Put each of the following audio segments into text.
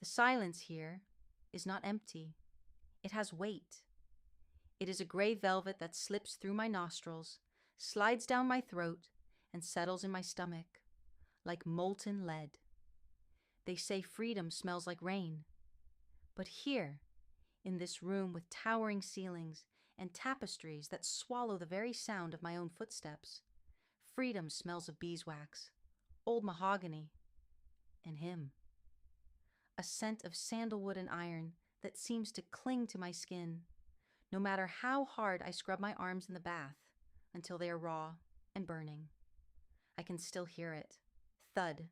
The silence here is not empty. It has weight. It is a gray velvet that slips through my nostrils, slides down my throat, and settles in my stomach, like molten lead. They say freedom smells like rain. But here, in this room with towering ceilings and tapestries that swallow the very sound of my own footsteps, freedom smells of beeswax, old mahogany, and him. A scent of sandalwood and iron that seems to cling to my skin, no matter how hard I scrub my arms in the bath until they are raw and burning. I can still hear it. Thud.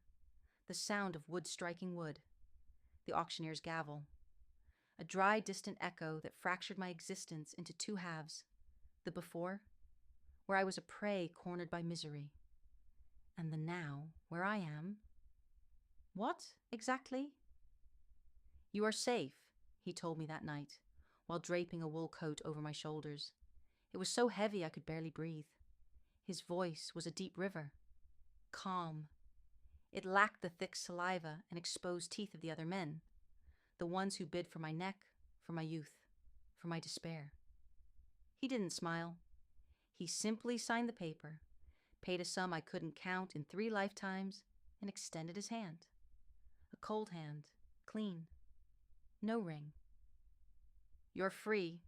The sound of wood striking wood. The auctioneer's gavel. A dry, distant echo that fractured my existence into two halves. The before, where I was a prey cornered by misery. And the now, where I am. What, exactly? You are safe, he told me that night, while draping a wool coat over my shoulders. It was so heavy I could barely breathe. His voice was a deep river. Calm. It lacked the thick saliva and exposed teeth of the other men, the ones who bid for my neck, for my youth, for my despair. He didn't smile. He simply signed the paper, paid a sum I couldn't count in 3 lifetimes, and extended his hand. A cold hand, clean. No ring. You're free.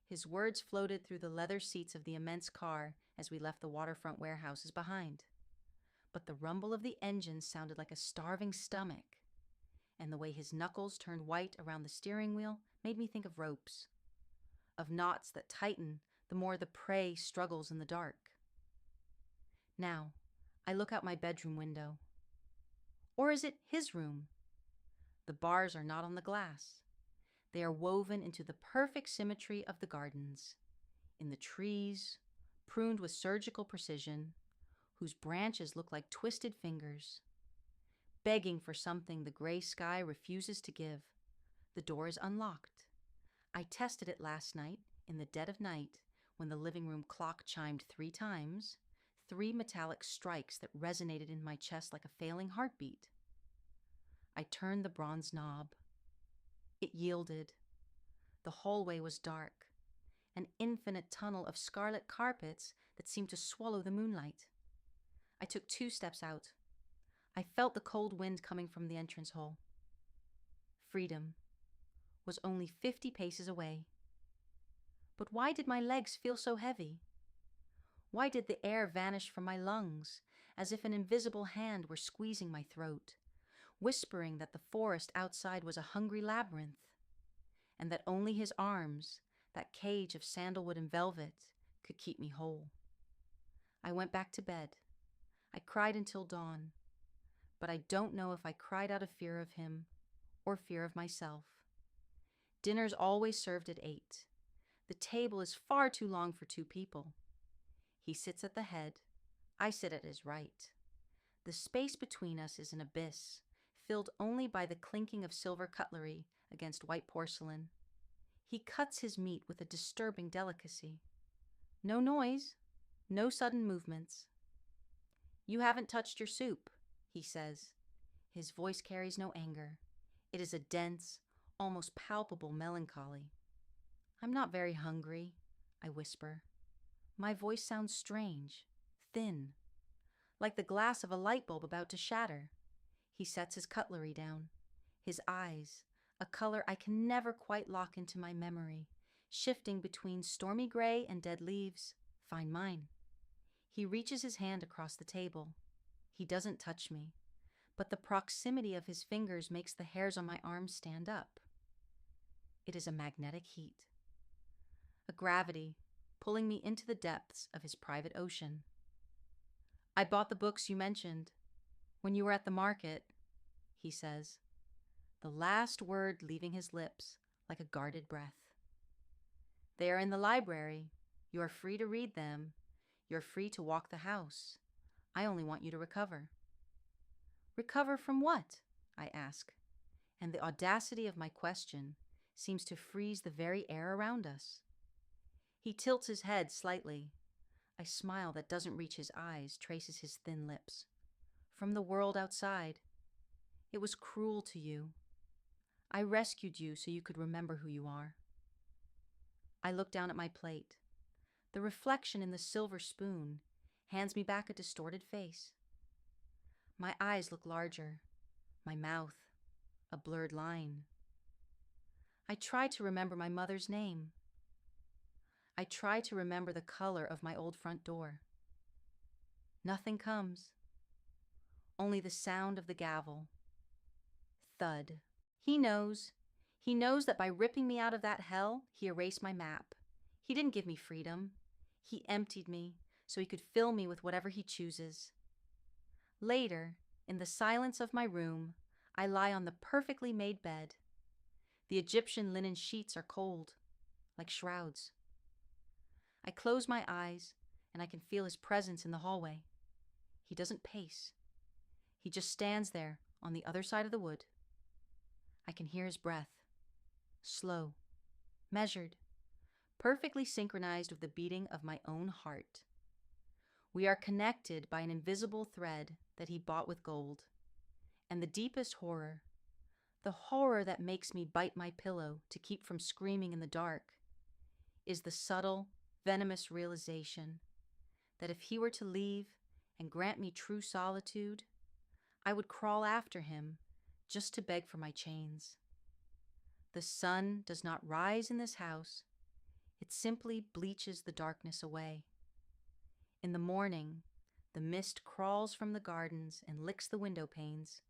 His words floated through the leather seats of the immense car as we left the waterfront warehouses behind. But the rumble of the engine sounded like a starving stomach, and the way his knuckles turned white around the steering wheel made me think of ropes, of knots that tighten the more the prey struggles in the dark. Now, I look out my bedroom window. Or is it his room? The bars are not on the glass. They are woven into the perfect symmetry of the gardens, in the trees, pruned with surgical precision, whose branches look like twisted fingers, begging for something the gray sky refuses to give. The door is unlocked. I tested it last night, in the dead of night, when the living room clock chimed 3 times, 3 metallic strikes that resonated in my chest like a failing heartbeat. I turned the bronze knob. It yielded. The hallway was dark, an infinite tunnel of scarlet carpets that seemed to swallow the moonlight. I took 2 steps out. I felt the cold wind coming from the entrance hall. Freedom was only 50 paces away. But why did my legs feel so heavy? Why did the air vanish from my lungs, as if an invisible hand were squeezing my throat, whispering that the forest outside was a hungry labyrinth, and that only his arms, that cage of sandalwood and velvet, could keep me whole? I went back to bed. I cried until dawn, but I don't know if I cried out of fear of him or fear of myself. Dinner's always served at 8. The table is far too long for 2 people. He sits at the head. I sit at his right. The space between us is an abyss, filled only by the clinking of silver cutlery against white porcelain. He cuts his meat with a disturbing delicacy. No noise, no sudden movements. You haven't touched your soup, he says. His voice carries no anger. It is a dense, almost palpable melancholy. I'm not very hungry, I whisper. My voice sounds strange, thin, like the glass of a light bulb about to shatter. He sets his cutlery down. His eyes, a color I can never quite lock into my memory, shifting between stormy gray and dead leaves, find mine. He reaches his hand across the table. He doesn't touch me, but the proximity of his fingers makes the hairs on my arms stand up. It is a magnetic heat, a gravity pulling me into the depths of his private ocean. I bought the books you mentioned when you were at the market, he says, the last word leaving his lips like a guarded breath. They are in the library. You are free to read them. You're free to walk the house. I only want you to recover. Recover from what? I ask, and the audacity of my question seems to freeze the very air around us. He tilts his head slightly. A smile that doesn't reach his eyes traces his thin lips. From the world outside. It was cruel to you. I rescued you so you could remember who you are. I look down at my plate. The reflection in the silver spoon hands me back a distorted face. My eyes look larger, my mouth a blurred line. I try to remember my mother's name. I try to remember the color of my old front door. Nothing comes. Only the sound of the gavel. Thud. He knows. He knows that by ripping me out of that hell, he erased my map. He didn't give me freedom. He emptied me so he could fill me with whatever he chooses. Later, in the silence of my room, I lie on the perfectly made bed. The Egyptian linen sheets are cold, like shrouds. I close my eyes, and I can feel his presence in the hallway. He doesn't pace. He just stands there on the other side of the wood. I can hear his breath, slow, measured, perfectly synchronized with the beating of my own heart. We are connected by an invisible thread that he bought with gold. And the deepest horror, the horror that makes me bite my pillow to keep from screaming in the dark, is the subtle, venomous realization that if he were to leave and grant me true solitude, I would crawl after him just to beg for my chains. The sun does not rise in this house. It simply bleaches the darkness away. In the morning, the mist crawls from the gardens and licks the window panes,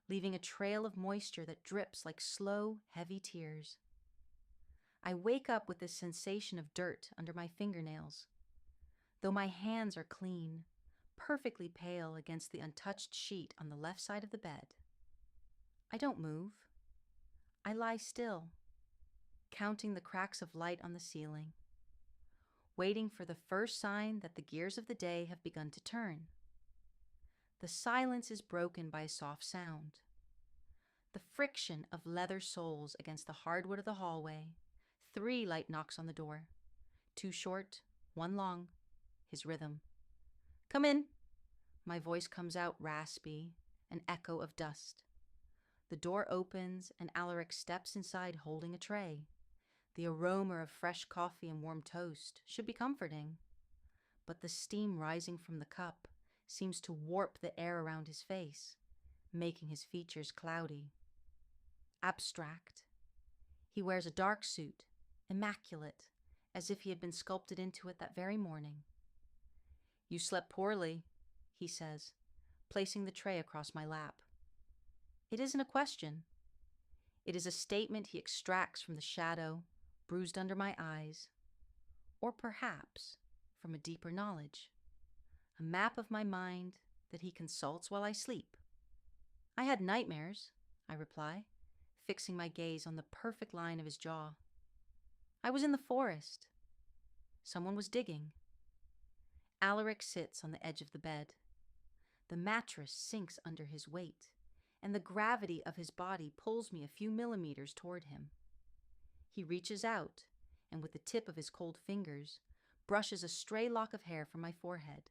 leaving a trail of moisture that drips like slow, heavy tears. I wake up with the sensation of dirt under my fingernails, though my hands are clean, perfectly pale against the untouched sheet on the left side of the bed. I don't move. I lie still, counting the cracks of light on the ceiling, waiting for the first sign that the gears of the day have begun to turn. The silence is broken by a soft sound. The friction of leather soles against the hardwood of the hallway. 3 light knocks on the door. 2 short, 1 long. His rhythm. Come in. My voice comes out raspy, an echo of dust. The door opens and Alaric steps inside holding a tray. The aroma of fresh coffee and warm toast should be comforting. But the steam rising from the cup seems to warp the air around his face, making his features cloudy. Abstract. He wears a dark suit, immaculate, as if he had been sculpted into it that very morning. You slept poorly, he says, placing the tray across my lap. It isn't a question. It is a statement he extracts from the shadow bruised under my eyes, or perhaps from a deeper knowledge, a map of my mind that he consults while I sleep. I had nightmares, I reply, fixing my gaze on the perfect line of his jaw. I was in the forest. Someone was digging. Alaric sits on the edge of the bed. The mattress sinks under his weight, and the gravity of his body pulls me a few millimeters toward him. He reaches out, and with the tip of his cold fingers, brushes a stray lock of hair from my forehead.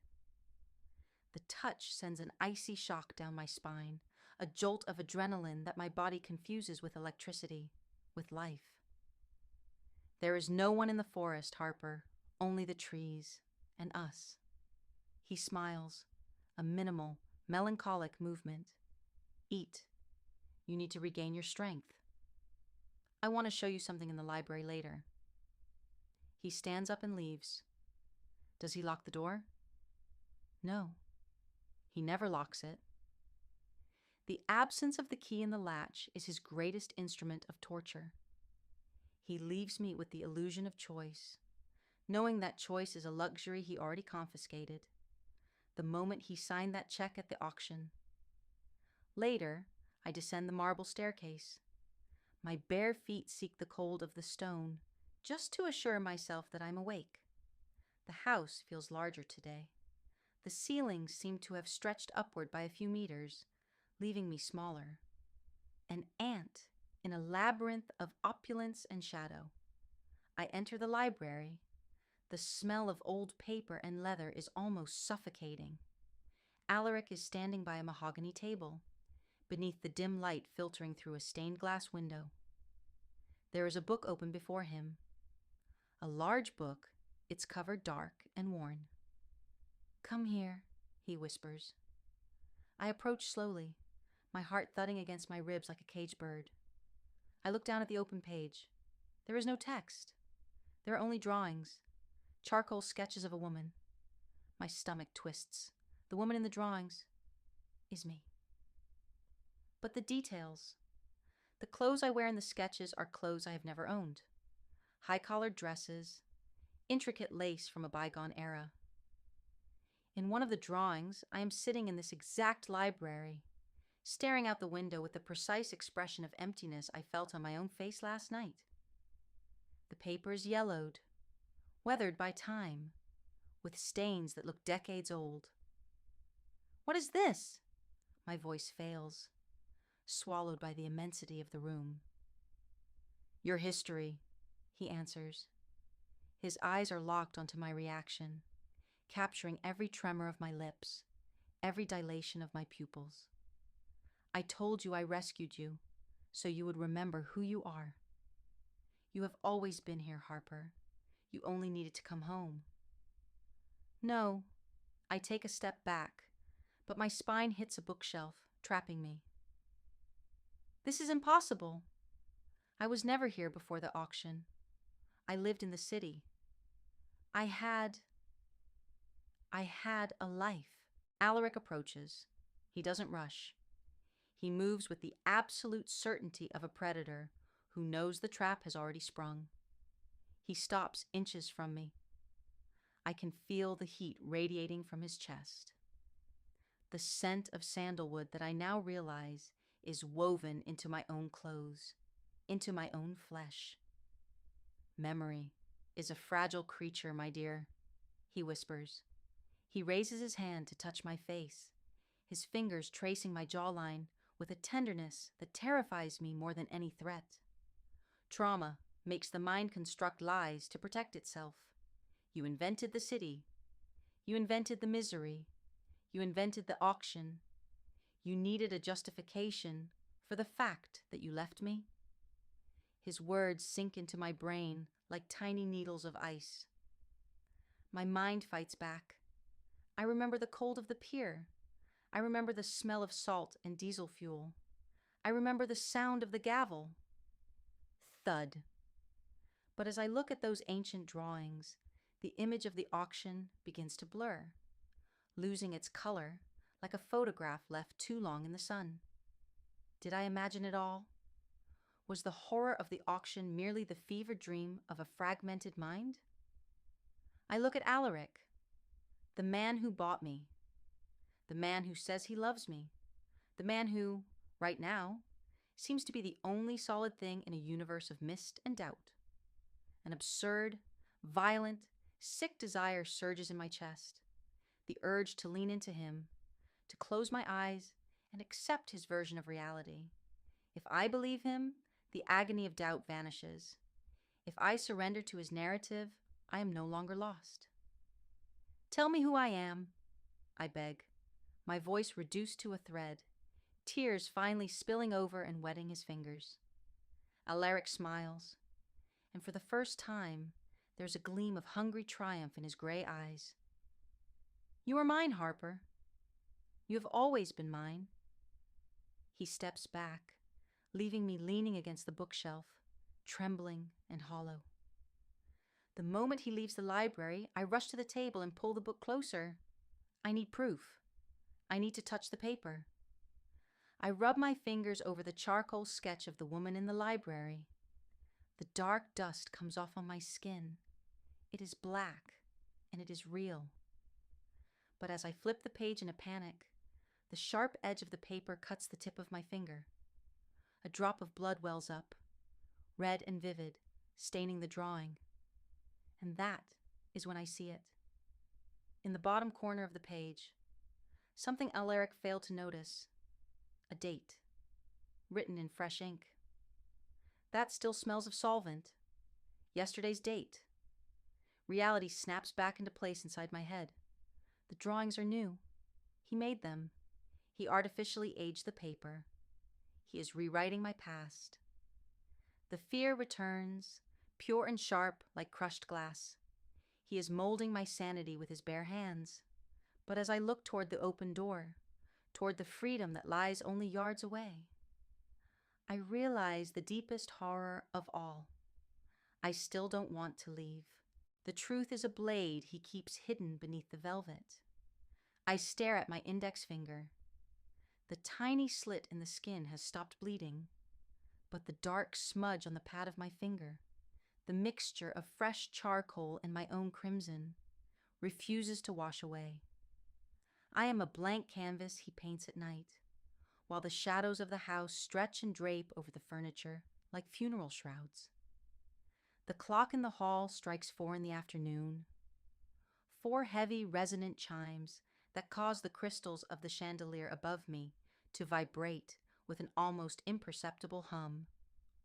The touch sends an icy shock down my spine, a jolt of adrenaline that my body confuses with electricity, with life. There is no one in the forest, Harper, only the trees, and us. He smiles, a minimal, melancholic movement. Eat. You need to regain your strength. I want to show you something in the library later. He stands up and leaves. Does he lock the door? No. He never locks it. The absence of the key in the latch is his greatest instrument of torture. He leaves me with the illusion of choice, knowing that choice is a luxury he already confiscated, the moment he signed that check at the auction. Later, I descend the marble staircase. My bare feet seek the cold of the stone, just to assure myself that I'm awake. The house feels larger today. The ceilings seem to have stretched upward by a few meters, leaving me smaller. An ant in a labyrinth of opulence and shadow. I enter the library. The smell of old paper and leather is almost suffocating. Alaric is standing by a mahogany table, beneath the dim light filtering through a stained glass window. There is a book open before him. A large book, its cover dark and worn. "Come here," he whispers. I approach slowly, my heart thudding against my ribs like a caged bird. I look down at the open page. There is no text. There are only drawings, charcoal sketches of a woman. My stomach twists. The woman in the drawings is me. But the details. The clothes I wear in the sketches are clothes I have never owned. High-collared dresses, intricate lace from a bygone era. In one of the drawings, I am sitting in this exact library, staring out the window with the precise expression of emptiness I felt on my own face last night. The paper is yellowed, weathered by time, with stains that look decades old. "What is this?" My voice fails, swallowed by the immensity of the room. "Your history," he answers. His eyes are locked onto my reaction, capturing every tremor of my lips, every dilation of my pupils. "I told you I rescued you, so you would remember who you are. You have always been here, Harper. You only needed to come home." No, I take a step back, but my spine hits a bookshelf, trapping me. "This is impossible. I was never here before the auction. I lived in the city. I had a life." Alaric approaches. He doesn't rush. He moves with the absolute certainty of a predator who knows the trap has already sprung. He stops inches from me. I can feel the heat radiating from his chest. The scent of sandalwood that I now realize is woven into my own clothes, into my own flesh. "Memory is a fragile creature, my dear," he whispers. He raises his hand to touch my face, his fingers tracing my jawline with a tenderness that terrifies me more than any threat. Trauma makes the mind construct lies to protect itself. You invented the city. You invented the misery. You invented the auction. You needed a justification for the fact that you left me. His words sink into my brain like tiny needles of ice. My mind fights back. I remember the cold of the pier. I remember the smell of salt and diesel fuel. I remember the sound of the gavel. Thud. But as I look at those ancient drawings, the image of the auction begins to blur, losing its color like a photograph left too long in the sun. Did I imagine it all? Was the horror of the auction merely the fever dream of a fragmented mind? I look at Alaric, the man who bought me, the man who says he loves me, the man who, right now, seems to be the only solid thing in a universe of mist and doubt. An absurd, violent, sick desire surges in my chest, the urge to lean into him, to close my eyes and accept his version of reality. If I believe him, the agony of doubt vanishes. If I surrender to his narrative, I am no longer lost. "Tell me who I am," I beg, my voice reduced to a thread, tears finally spilling over and wetting his fingers. Alaric smiles, and for the first time, there's a gleam of hungry triumph in his gray eyes. "You are mine, Harper. You have always been mine." He steps back, leaving me leaning against the bookshelf, trembling and hollow. The moment he leaves the library, I rush to the table and pull the book closer. I need proof. I need to touch the paper. I rub my fingers over the charcoal sketch of the woman in the library. The dark dust comes off on my skin. It is black, and it is real. But as I flip the page in a panic, the sharp edge of the paper cuts the tip of my finger. A drop of blood wells up, red and vivid, staining the drawing. And that is when I see it. In the bottom corner of the page, something Alaric failed to notice. A date, written in fresh ink. That still smells of solvent. Yesterday's date. Reality snaps back into place inside my head. The drawings are new. He made them. He artificially aged the paper. He is rewriting my past. The fear returns, pure and sharp like crushed glass. He is molding my sanity with his bare hands. But as I look toward the open door, toward the freedom that lies only yards away, I realize the deepest horror of all. I still don't want to leave. The truth is a blade he keeps hidden beneath the velvet. I stare at my index finger. The tiny slit in the skin has stopped bleeding, but the dark smudge on the pad of my finger, the mixture of fresh charcoal and my own crimson, refuses to wash away. I am a blank canvas he paints at night, while the shadows of the house stretch and drape over the furniture like funeral shrouds. The clock in the hall strikes 4 in the afternoon. 4 heavy, resonant chimes that cause the crystals of the chandelier above me to vibrate with an almost imperceptible hum.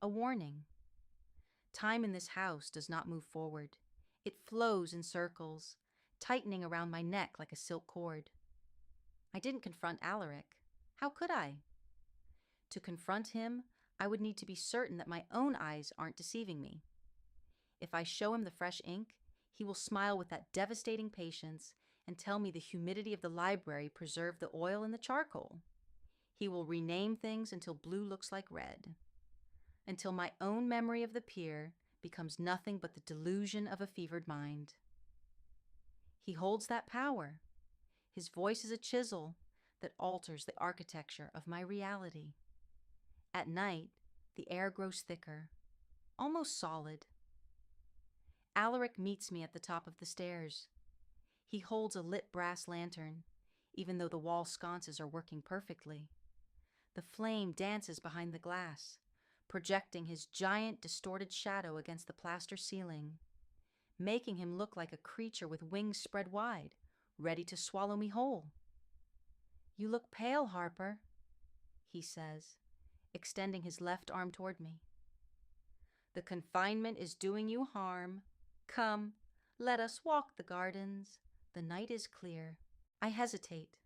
A warning. Time in this house does not move forward. It flows in circles, tightening around my neck like a silk cord. I didn't confront Alaric. How could I? To confront him, I would need to be certain that my own eyes aren't deceiving me. If I show him the fresh ink, he will smile with that devastating patience and tell me the humidity of the library preserved the oil in the charcoal. He will rename things until blue looks like red, until my own memory of the pier becomes nothing but the delusion of a fevered mind. He holds that power. His voice is a chisel that alters the architecture of my reality. At night, the air grows thicker, almost solid. Alaric meets me at the top of the stairs. He holds a lit brass lantern, even though the wall sconces are working perfectly. The flame dances behind the glass, projecting his giant, distorted shadow against the plaster ceiling, making him look like a creature with wings spread wide, ready to swallow me whole. "You look pale, Harper," he says, extending his left arm toward me. "The confinement is doing you harm. Come, let us walk the gardens. The night is clear." I hesitate.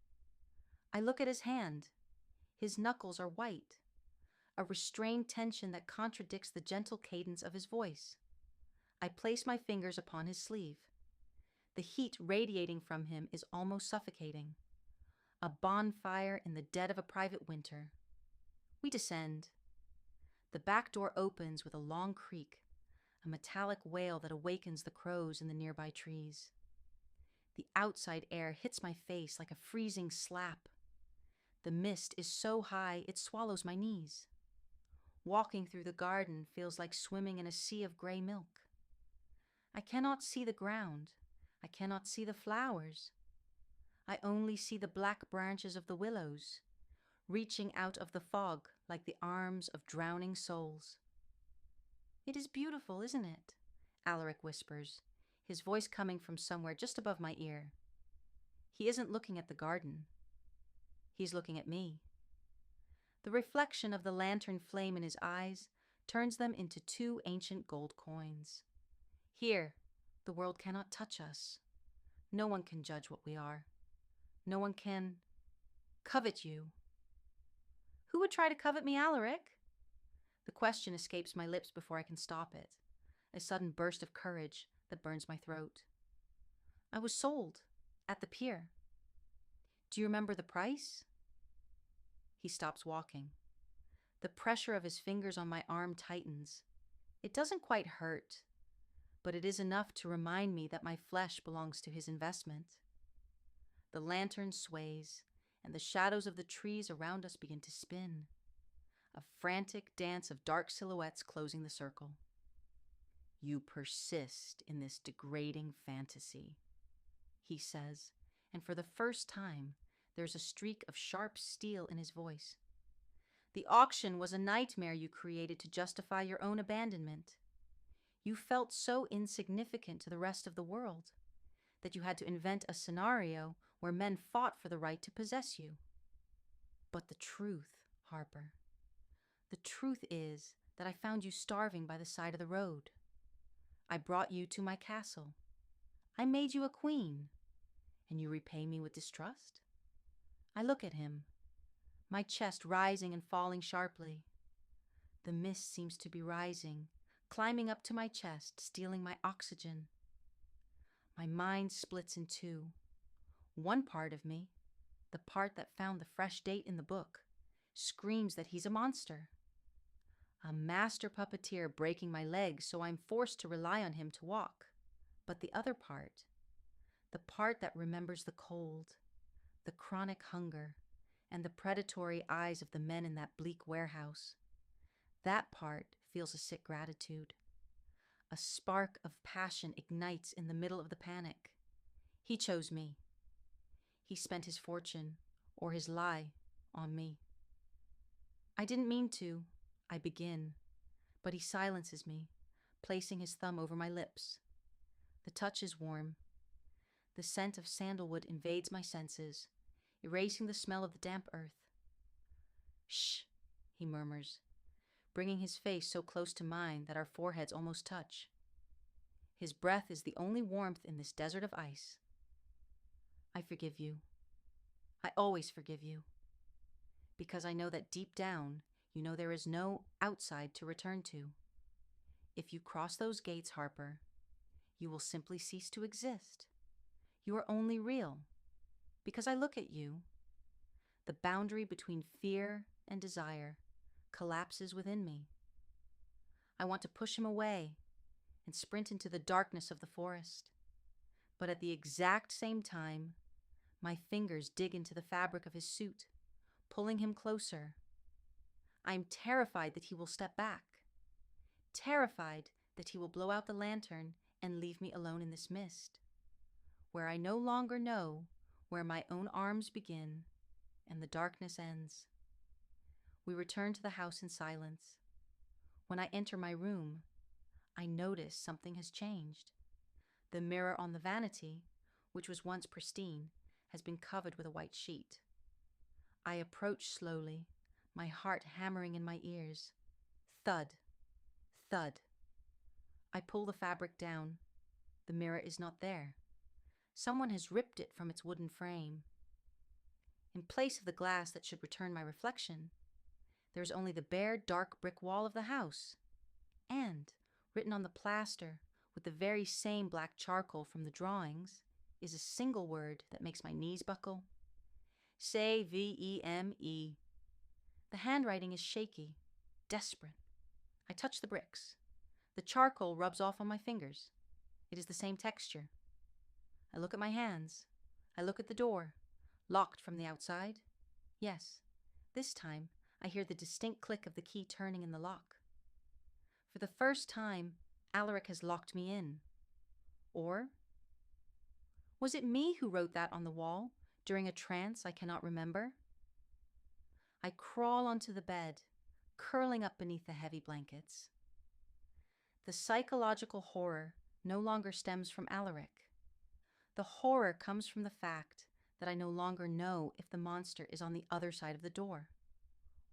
I look at his hand. His knuckles are white, a restrained tension that contradicts the gentle cadence of his voice. I place my fingers upon his sleeve. The heat radiating from him is almost suffocating. A bonfire in the dead of a private winter. We descend. The back door opens with a long creak, a metallic wail that awakens the crows in the nearby trees. The outside air hits my face like a freezing slap. The mist is so high it swallows my knees. Walking through the garden feels like swimming in a sea of gray milk. I cannot see the ground. I cannot see the flowers. I only see the black branches of the willows, reaching out of the fog like the arms of drowning souls. "It is beautiful, isn't it?" Alaric whispers, his voice coming from somewhere just above my ear. He isn't looking at the garden. He's looking at me. The reflection of the lantern flame in his eyes turns them into 2 ancient gold coins. Here, the world cannot touch us. No one can judge what we are. No one can covet you. "Who would try to covet me, Alaric?" The question escapes my lips before I can stop it, a sudden burst of courage that burns my throat. "I was sold at the pier. Do you remember the price?" He stops walking. The pressure of his fingers on my arm tightens. It doesn't quite hurt, but it is enough to remind me that my flesh belongs to his investment. The lantern sways, and the shadows of the trees around us begin to spin, a frantic dance of dark silhouettes closing the circle. "You persist in this degrading fantasy," he says, and for the first time, there's a streak of sharp steel in his voice. "The auction was a nightmare you created to justify your own abandonment. You felt so insignificant to the rest of the world that you had to invent a scenario where men fought for the right to possess you. But the truth, Harper, the truth is that I found you starving by the side of the road. I brought you to my castle. I made you a queen, and you repay me with distrust?" I look at him, my chest rising and falling sharply. The mist seems to be rising, climbing up to my chest, stealing my oxygen. My mind splits in two. One part of me, the part that found the fresh date in the book, screams that he's a monster. A master puppeteer breaking my legs so I'm forced to rely on him to walk. But the other part, the part that remembers the cold, the chronic hunger, and the predatory eyes of the men in that bleak warehouse, that part feels a sick gratitude. A spark of passion ignites in the middle of the panic. He chose me. He spent his fortune, or his lie, on me. I didn't mean to, I begin, but he silences me, placing his thumb over my lips. The touch is warm. The scent of sandalwood invades my senses, erasing the smell of the damp earth. Shh, he murmurs, bringing his face so close to mine that our foreheads almost touch. His breath is the only warmth in this desert of ice. I forgive you. I always forgive you. Because I know that deep down, you know there is no outside to return to. If you cross those gates, Harper, you will simply cease to exist. You are only real. Because I look at you. The boundary between fear and desire collapses within me. I want to push him away and sprint into the darkness of the forest. But at the exact same time, my fingers dig into the fabric of his suit, pulling him closer. I'm terrified that he will step back, terrified that he will blow out the lantern and leave me alone in this mist, where I no longer know where my own arms begin and the darkness ends. We return to the house in silence. When I enter my room, I notice something has changed. The mirror on the vanity, which was once pristine, has been covered with a white sheet. I approach slowly, my heart hammering in my ears. Thud, thud. I pull the fabric down. The mirror is not there. Someone has ripped it from its wooden frame. In place of the glass that should return my reflection, there is only the bare, dark brick wall of the house. And, written on the plaster with the very same black charcoal from the drawings, is a single word that makes my knees buckle. Say V-E-M-E. The handwriting is shaky, desperate. I touch the bricks. The charcoal rubs off on my fingers. It is the same texture. I look at my hands. I look at the door, locked from the outside. Yes, this time I hear the distinct click of the key turning in the lock. For the first time, Alaric has locked me in. Or was it me who wrote that on the wall during a trance I cannot remember? I crawl onto the bed, curling up beneath the heavy blankets. The psychological horror no longer stems from Alaric. The horror comes from the fact that I no longer know if the monster is on the other side of the door,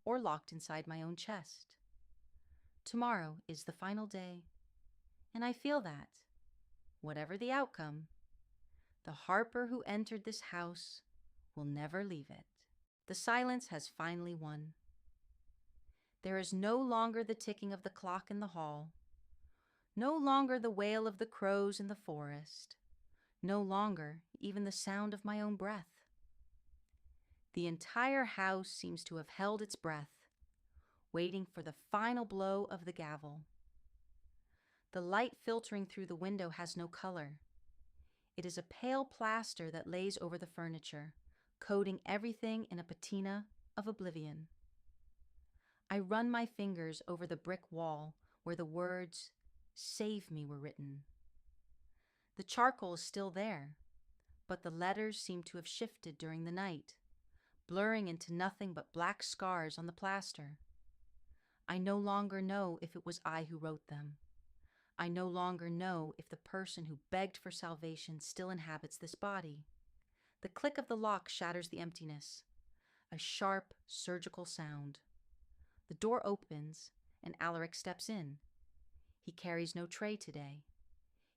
or locked inside my own chest. Tomorrow is the final day, and I feel that, whatever the outcome, the Harper who entered this house will never leave it. The silence has finally won. There is no longer the ticking of the clock in the hall, no longer the wail of the crows in the forest, no longer even the sound of my own breath. The entire house seems to have held its breath, waiting for the final blow of the gavel. The light filtering through the window has no color. It is a pale plaster that lays over the furniture, coating everything in a patina of oblivion. I run my fingers over the brick wall where the words, "Save me," were written. The charcoal is still there, but the letters seem to have shifted during the night, blurring into nothing but black scars on the plaster. I no longer know if it was I who wrote them. I no longer know if the person who begged for salvation still inhabits this body. The click of the lock shatters the emptiness, a sharp, surgical sound. The door opens, and Alaric steps in. He carries no tray today.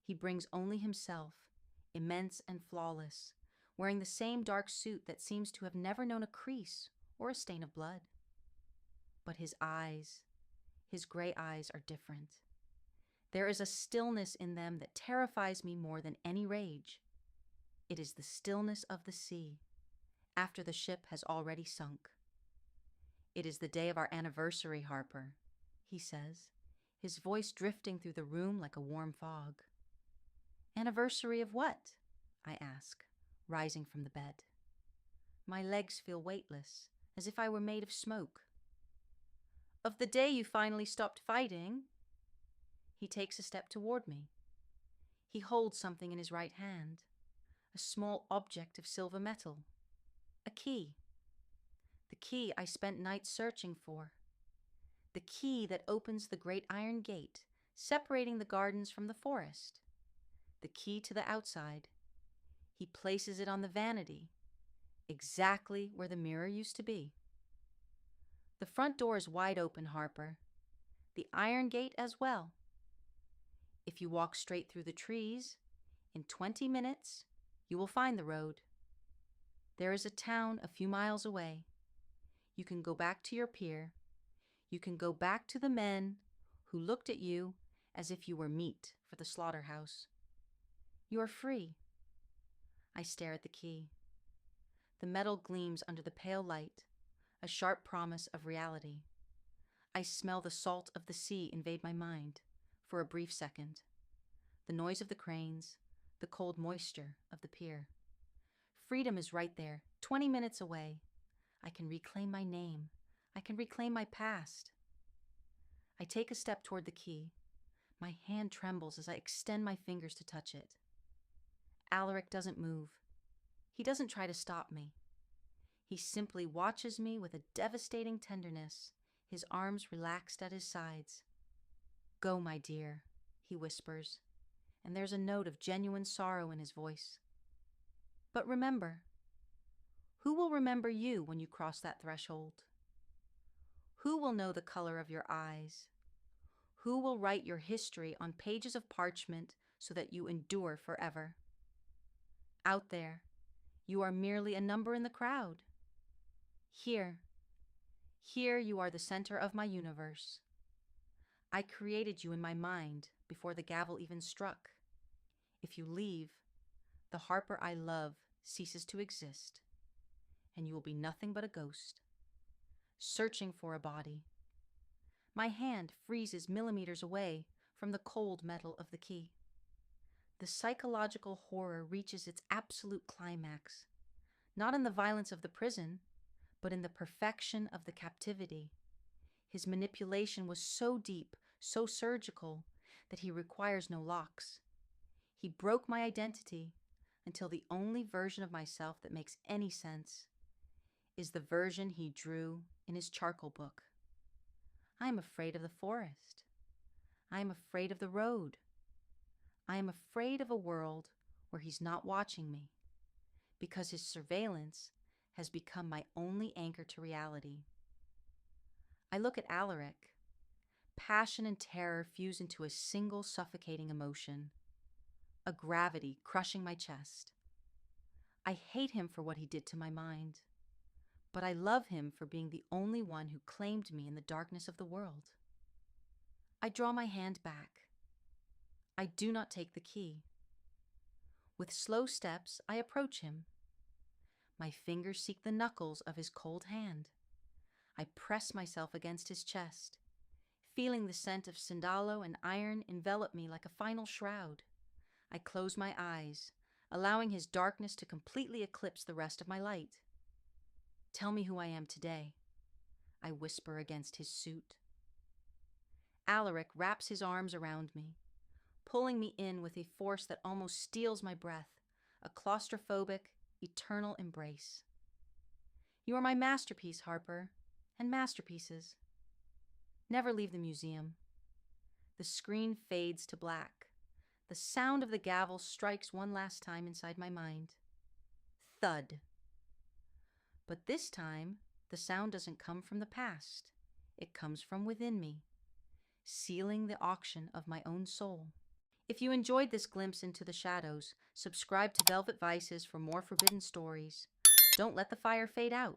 He brings only himself, immense and flawless, wearing the same dark suit that seems to have never known a crease or a stain of blood. But his eyes, His gray eyes are different. There is a stillness in them that terrifies me more than any rage. It is the stillness of the sea, after the ship has already sunk. "It is the day of our anniversary, Harper," he says, his voice drifting through the room like a warm fog. "Anniversary of what?" I ask, rising from the bed. My legs feel weightless, as if I were made of smoke. "Of the day you finally stopped fighting." He takes a step toward me. He holds something in his right hand, a small object of silver metal, a key. The key I spent nights searching for. The key that opens the great iron gate, separating the gardens from the forest. The key to the outside. He places it on the vanity, exactly where the mirror used to be. The front door is wide open, Harper. The iron gate as well. If you walk straight through the trees, in 20 minutes, you will find the road. There is a town a few miles away. You can go back to your pier. You can go back to the men who looked at you as if you were meat for the slaughterhouse. You are free." I stare at the key. The metal gleams under the pale light, a sharp promise of reality. I smell the salt of the sea invade my mind for a brief second. The noise of the cranes, the cold moisture of the pier. Freedom is right there, 20 minutes away. I can reclaim my name. I can reclaim my past. I take a step toward the key. My hand trembles as I extend my fingers to touch it. Alaric doesn't move. He doesn't try to stop me. He simply watches me with a devastating tenderness, his arms relaxed at his sides. "Go, my dear," he whispers, and there's a note of genuine sorrow in his voice. "But remember, who will remember you when you cross that threshold? Who will know the color of your eyes? Who will write your history on pages of parchment so that you endure forever? Out there, you are merely a number in the crowd. Here you are the center of my universe. I created you in my mind before the gavel even struck. If you leave, the Harper I love ceases to exist, and you will be nothing but a ghost, searching for a body." My hand freezes millimeters away from the cold metal of the key. The psychological horror reaches its absolute climax, not in the violence of the prison, but in the perfection of the captivity. His manipulation was so deep, so surgical, that he requires no locks. He broke my identity until the only version of myself that makes any sense is the version he drew in his charcoal book. I am afraid of the forest. I am afraid of the road. I am afraid of a world where he's not watching me, because his surveillance has become my only anchor to reality. I look at Alaric. Passion and terror fuse into a single suffocating emotion, a gravity crushing my chest. I hate him for what he did to my mind, but I love him for being the only one who claimed me in the darkness of the world. I draw my hand back. I do not take the key. With slow steps, I approach him. My fingers seek the knuckles of his cold hand. I press myself against his chest, feeling the scent of sandalwood and iron envelop me like a final shroud. I close my eyes, allowing his darkness to completely eclipse the rest of my light. "Tell me who I am today," I whisper against his suit. Alaric wraps his arms around me, pulling me in with a force that almost steals my breath, a claustrophobic, eternal embrace. "You are my masterpiece, Harper, and masterpieces. Never leave the museum." The screen fades to black. The sound of the gavel strikes one last time inside my mind. Thud. But this time, the sound doesn't come from the past. It comes from within me, sealing the auction of my own soul. If you enjoyed this glimpse into the shadows, subscribe to Velvet Vices for more forbidden stories. Don't let the fire fade out.